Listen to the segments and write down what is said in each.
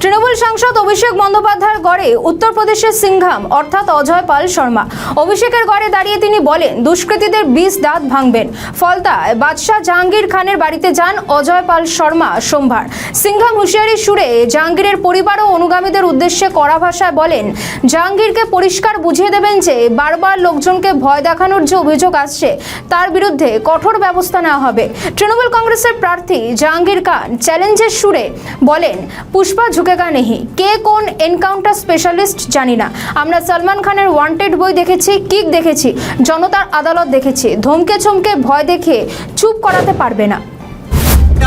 তৃণমূল সাংসদ অভিষেক বন্দ্যোপাধ্যায়ের গড়ে উত্তরপ্রদেশের সিংঘাম অর্থাৎ অজয় পাল শর্মা। অভিষেকের গড়ে দাঁড়িয়ে তিনি বলেন, দুষ্কৃতীদের 20 দাঁত ভাঙবেন। ফলতায় বাদশাহ জাহাঙ্গীর খানের বাড়িতে যান অজয় পাল শর্মা সোমবার। সিংঘাম হুঁশিয়ারি সুরে জাহাঙ্গীরের পরিবার ও অনুগামীদের উদ্দেশ্যে কড়া ভাষায় বলেন, জাহাঙ্গীরকে পরিষ্কার বুঝিয়ে দেবেন যে বারবার লোকজনকে ভয় দেখানোর যে অভিযোগ আসছে তার বিরুদ্ধে কঠোর ব্যবস্থা নেওয়া হবে। তৃণমূল কংগ্রেসের প্রার্থী জাহাঙ্গীর খান চ্যালেঞ্জের সুরে বলেন, পুষ্পা ঝুঁকেগা নেহি। কে কোন এনকাউন্টার স্পেশালিস্ট জানি না, আমরা সলমান খানের ওয়ান্টেড বই দেখেছি, কিক দেখেছি, জনতার আদালত দেখেছি। ধমকে চমকে ভয় দেখে চুপ করাতে পারবে না।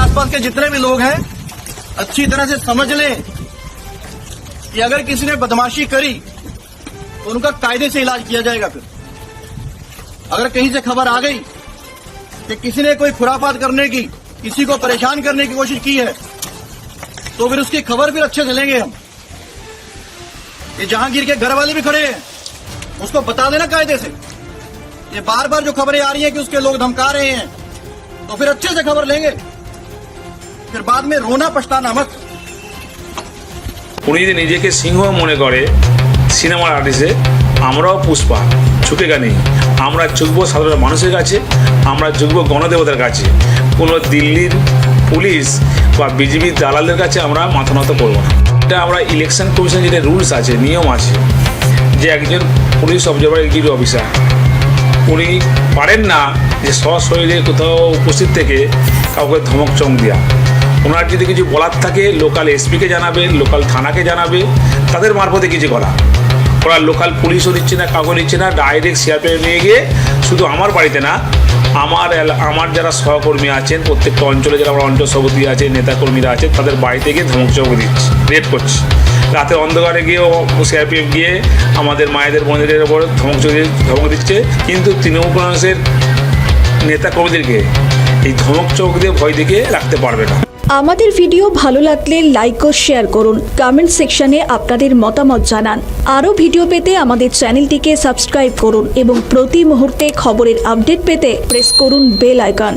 आसपास के जितने भी लोग हैं अच्छी तरह से समझ लें कि अगर किसी ने बदमाशी करी तो उनका कायदे से इलाज किया जाएगा। फिर अगर कहीं से खबर आ गई कि किसी ने कोई खुराफात करने की, किसी को परेशान करने की कोशिश की है, तो फिर उसकी खबर फिर अच्छे से लेंगे हम। ये जहांगीर के घर वाले भी खड़े हैं, उसको बता देना कायदे से। ये बार बार जो खबरें आ रही हैं कि उसके लोग धमका रहे हैं, तो फिर अच्छे से खबर लेंगे, फिर बाद में रोना पछताना मत। উনি যদি নিজেকে সিংহ মনে করে সিনেমার আর্টিস্টে, আমরাও পুষ্পা ঝুঁকেগা নেই। আমরা ঝুঁকবো সাধারণ মানুষের কাছে, আমরা ঝুঁকবো গণদেবতার কাছে। কোনো দিল্লির পুলিশ বা বিজেপির দালালদের কাছে আমরা মাথা নত করবো না। এটা আমরা ইলেকশন কমিশন যেটা রুলস আছে, নিয়ম আছে, যে একজন পুলিশ অবজারভার এক্সিকিউটিভ অফিসার উনি পারেন না যে সশরীরে কোথাও উপস্থিত থেকে কাউকে ধমক চমক দেওয়া। ওনার যদি কিছু বলার থাকে লোকাল এসপিকে জানাবে, লোকাল থানাকে জানাবে, তাদের মারফতে কিছু করা। ওরা লোকাল পুলিশও দিচ্ছে না, কাউকে দিচ্ছে না, ডাইরেক্ট সিআরপিএফ নিয়ে গিয়ে শুধু আমার বাড়িতে না, আমার যারা সহকর্মী আছেন প্রত্যেকটা অঞ্চলে যারা আমার অঞ্চল সভাপতি আছে, নেতাকর্মীরা আছে, তাদের বাড়িতে গিয়ে ধমক চমক দিচ্ছে, রেড করছে। রাতে অন্ধকারে গিয়েও সিআরপিএফ গিয়ে আমাদের মায়েদের বোনেদের ওপর ধমক দিচ্ছে। কিন্তু তৃণমূল কংগ্রেসের নেতাকর্মীদেরকে এই ধমক চমক দিয়ে ভয় দেখিয়ে রাখতে পারবে না। আমাদের ভিডিও ভালো লাগলে লাইক ও শেয়ার করুন, কমেন্ট সেকশনে আপনাদের মতামত জানান। আরও ভিডিও পেতে আমাদের চ্যানেলটিকে সাবস্ক্রাইব করুন এবং প্রতি মুহূর্তে খবরের আপডেট পেতে প্রেস করুন বেল আইকন।